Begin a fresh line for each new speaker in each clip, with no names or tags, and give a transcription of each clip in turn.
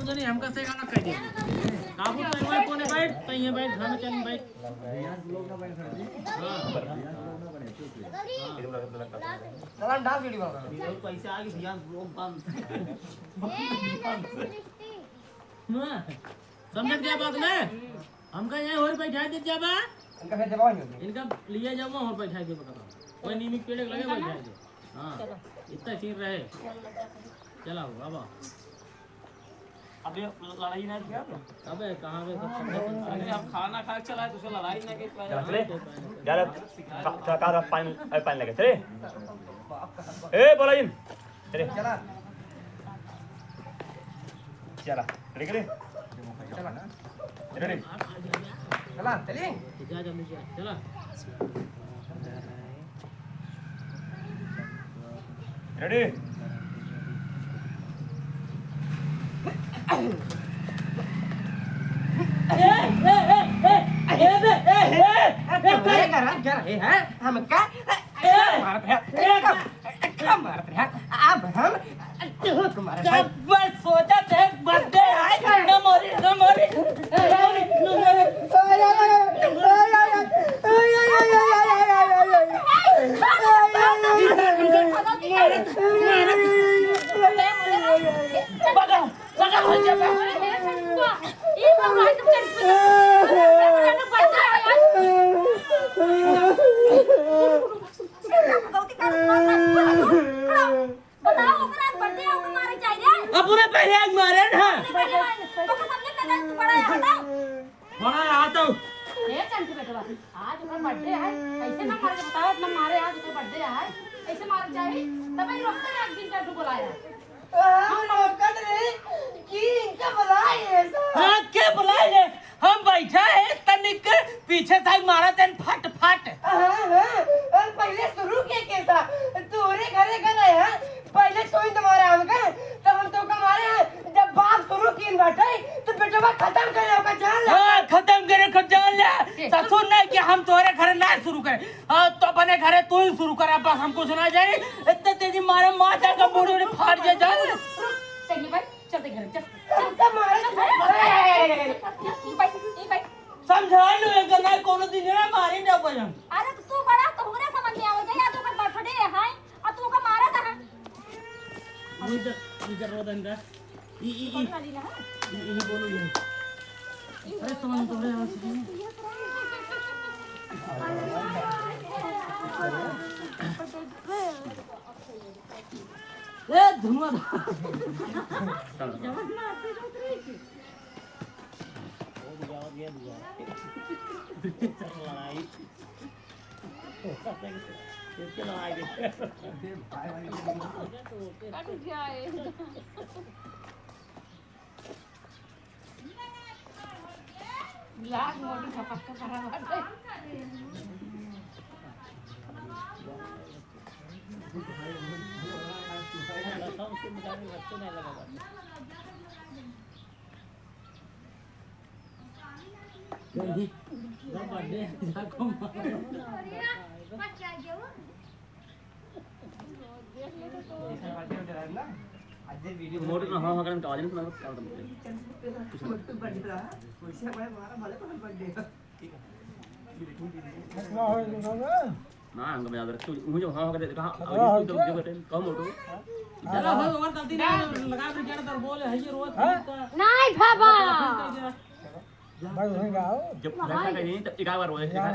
कुछ नहीं हमका से गाना कह दे काबू तो मैं कोने बैठ तो ये बैठ हम चल बैठ लोग ना बैठ खड़ी हां चल डाल वीडियो बना पैसे आ गए ध्यान लोग बंद समझ गया बात ना हमका यहां और बैठा दे जाबा इनका फिर दबाओ इनका लिए जाओ और बैठा के बता कोई नीमिक पेड़ लगे बैठा दे हां इतना सीन रहे चला हो बाबा अबे लड़ाई ना किया अबे कहां पे सब अरे हम खाना खा के चला है तो लड़ाई ना के चले यार का पानी लगे चले ए बोला इन चले चला चला रेडी चला ना रेडी चला चलिए जा मुझे चला रेडी सोचा थे बर्थडे है नमोरी अपने पहले आग मारे ना बड़ा आता हूँ
ये चंटी बेटा आज उसका बर्थडे है ऐसे ना मार के बताओ ना मारे आज उसका बर्थडे है ऐसे मार चाहिए तभी रोकते हैं एक दिन चंटू बुलाया
हम रोकत रहे कि इनका बुलाए ऐसा
हाँ क्या बुलाए हम बैठा है तनिक पीछे से मारा तेन फट फट
और पहले शुरू के कैसा तोरे घरे गए हैं पहले तो ही तुम्हारे हमका तब हम तो कमारे हैं जब बात शुरू की बैठे तो बेटवा खत्म करे होगा जान ले
हाँ खत्म करे को जान ले ससुर नहीं कि हम तोरे घर ना शुरू करे हाँ तो अपने घरे तू ही शुरू कर बस हमको सुना जाए इतने तेजी मारे माता का मुड़ी उड़ी फाड़ जाए जान ले
चलिए भाई चलते घर चल
समझा लो एक ना कोनो दिन ना मारे ना बजम
अरे तू बड़ा तोहरा समझ में आवे या तो का बर्थडे है और तू का मारा था
इधर रोदन का ई बोलो ये अरे समझ तोरे आवाज ए धुआं
लाख मोटी खपक का खराब
जल्दी बर्थडे जाको मोटू ना हाँ करन काजन ना कर दम ना हम में याद रख मुझे हाँ कर कहां जो कम मोटू चलो भाई और गलती ना लगा के जड़ तर बोले है ये रोज
नहीं बाबा
भाई वहीं गाओ
जब देखा कहीं तो एक बार रोए चला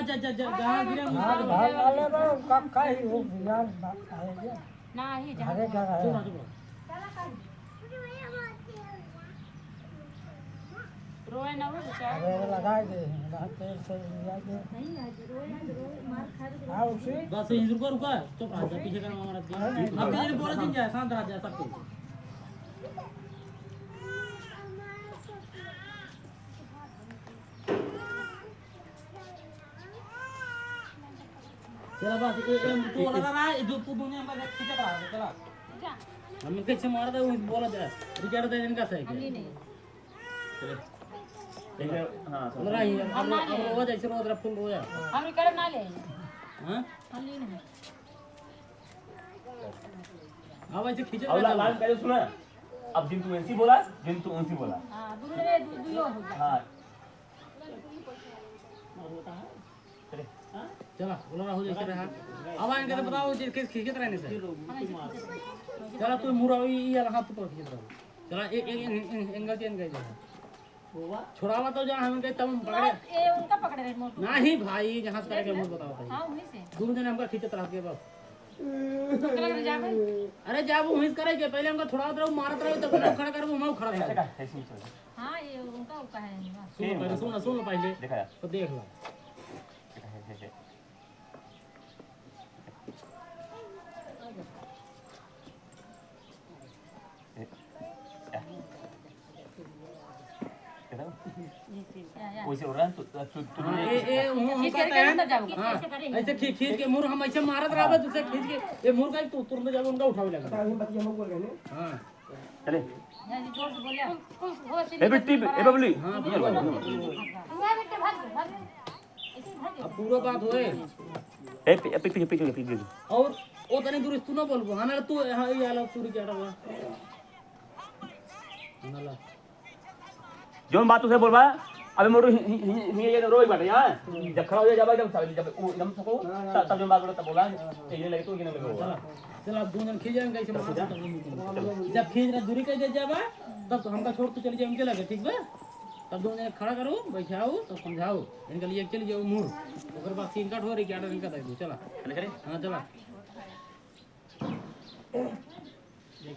जा जहां गिरे
भाई वाले तो कब काई हो यार आएगा
नहीं
अरे क्या है
रोए ना वो बेचारा
अरे लगा दे तेल से लगा दे
नहीं आज रोए मार खा दे
आओ उसी
बस ये रुका चुप रह जा पीछे कर मारा अब तेरे बोले दिन जा शांत रह जा सब कुछ चला बस तू लगा रहा है जो तू दुनिया में पीछे कर चला हम कैसे मार दे वो बोला जा रिचार्ज दे इनका सही
नहीं
चले हां लगा ये अब वो जैसे रोज फुल हो जा
हम रिकॉर्ड ना ले
हां
हम ले नहीं
अब ऐसे खींचे
अब लाइन पहले सुना अब जिन तू ऐसी बोला जिन तू उनसी बोला
हां दूसरे दुयो हो गया
हाँ
चले चला बोला राहुल जैसे रहा अब आएंगे तो बताओ खींचते रहने से चला तू मुरा ये हाथ तो खींच रहा चला एक एंगल चेंज कर दे छोड़ावा तो जहाँ हम गए तब हम पकड़े
ए उनका पकड़े रहे मोर
नहीं भाई जहाँ से करेंगे मुझे बताओ भाई
हां वहीं से
दोनों जने हमका खींचत रह के बस
चला कर जा भाई
अरे जब वो वहीं करेंगे पहले हमका थोड़ा रहो मारत रहो तब हम खड़ा करो हम खड़ा रहो
हां ये उनका का है
सुन लो पहले
देखा यार
तो देख लो
वैसे हो रहा है तू
खींच के अंदर जाओ कैसे करे
ऐसे खींच के मुर हम ऐसे मारत रहा तुझसे खींच के ये मुर का तू तुरंत जब उनका उठावे लगा हां
चले
यानी जोर से बोलिया हो से
ए बेटी ए बबली
हां
मैं बेटे भाग ऐसे भाग
अब पूरा बात होए
ए पिक
और वो तने दूर तू ना बोलबो हां तू हां ये आला चोरी क्या रहा हां
जो बात तुझे बोलबा अबे मोरू ये रोई बाटे हां जब खड़ा हो जाबा जब एकदम सको तब जो बात बोला तब बोला ये लगे तो ये लगे
चला दोनों जन खींच जाएंगे ऐसे मार जब खींच रहा दूरी कर दे जाबा तब तो हमका छोड़ तो चली जाए उनके लगे ठीक बा तब दोनों जने खड़ा करो बैठाओ तो समझाओ इनके लिए चली जाओ मुर ओकर बाद सीन कट हो रही क्या इनका दे दो चला
चले
हां चला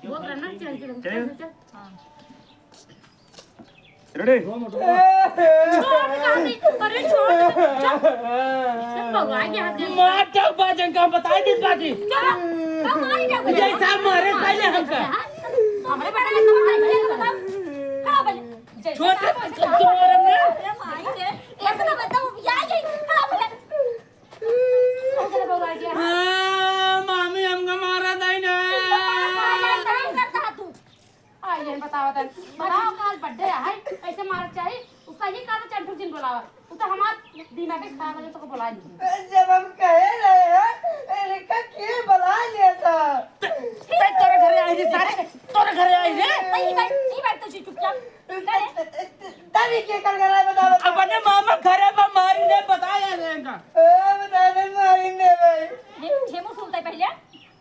बोल रहा ना चल चल हां
रेडी
दो मोटो
अरे छोड़ सब भगवान के हाथ में
मार चौक बाजन का बता दी बाजी
हमारी क्या
जैसा मारे पहले हमका
हमारे बेटा ने तो बताया बताओ खड़ा बजे
छोटे जोर में
माई से ऐसा तो बताओ या ये खड़ा बजे चल भगवान के
हां मामी हमका मारा दाई ना
करता तू ये बताओ काल बर्थडे है ऐसे मार चाहिए उसका ही काल चंटू जिन बुलावा तू तो हमार दीना के खा लगे तो को बुला दी
जब हम कहे रहे हैं इनका क्यों बुला लिया था
तेरे घरे आई रे सारे तेरे घरे आई रे
नहीं बैठ तो चुपचाप
तभी क्या कर रहा है बताओ
अपने मामा घरे पर मारी ने बताया रे इनका
बता दे मारेंगे भाई
हेमू सुनता है पहले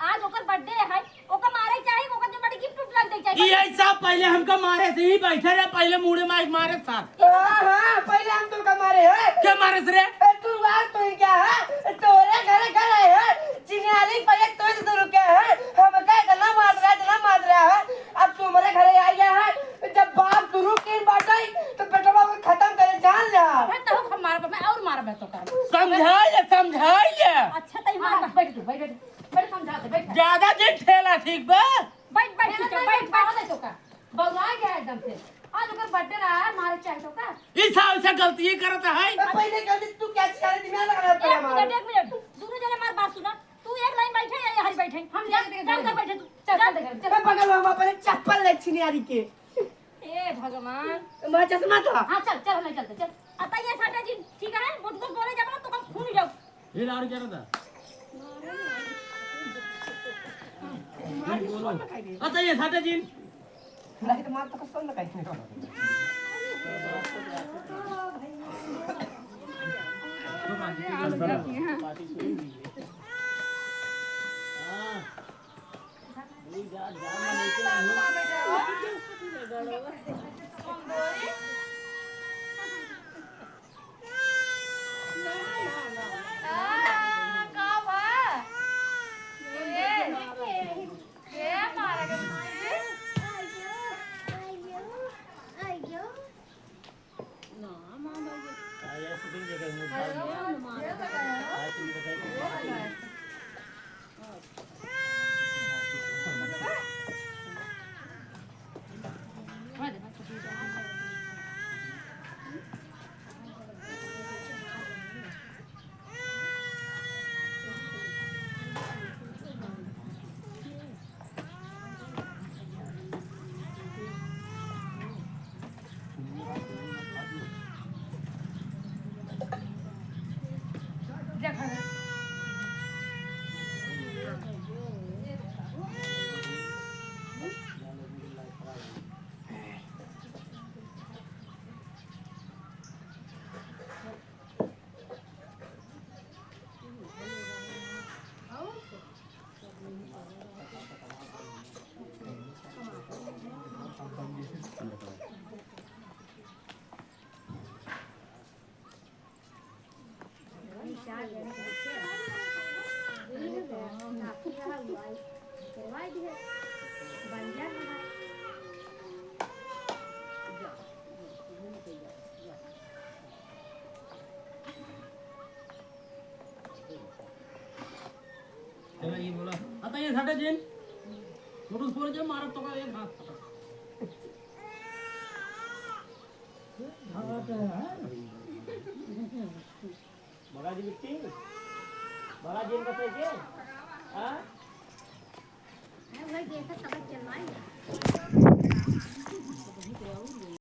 आज ओकर बर्थडे है ओकर मारे चाहिए ओकर जो बड़ी गिफ्ट उठ लग दे चाहिए
ये ऐसा पहले हमका मारे से ही बैठे रहे पहले मुड़े मार मारे साथ
हाँ पहले हम तो कमारे हैं
क्या मारे से रे
तू बात तो क्या है तोरे घर घर आए हैं चिन्याली पहले तो रुके हैं हम क्या इतना मार रहा है अब तू हमारे घरे आई है जब बाप शुरू की बात आई तो बेटा को खत्म करे जान लिया
मैं तो हम मार मैं और मार मैं तो कर
समझाइए
अच्छा तई मार बैठ समझा दे बैठ
ज्यादा दिन ठेला ठीक बा
बैठ दे तो का बउआ गया एकदम से आज ओकर बर्थडे रहा है मारे चाहिए तो का
इस हाल से गलती करत है
पहले कहते तू क्या चाह रही दिमाग लगा रहा है
एक मिनट दोनों जने मार बात सुना तू एक लाइन बैठे या हरी बैठे हम जा कर बैठे तू चल
मैं बगल में पहले चप्पल ले चिन्याली के
ए भगवान
मैं चश्मा था
हां चल हम नहीं चलते चल आता ये साटा जी ठीक है वो तो बोले जाबो तो कम खून जाओ
ये लाड़ क्या रहा आता ये साटा जी
नहीं तो मार तो कसम ना कहीं
चला ये बोला आता ये साठे जिन मोटूस पोर जब मारत तो का एक हाथ पकड़
बघा जी बिट्टी बघा जिन कसं आहे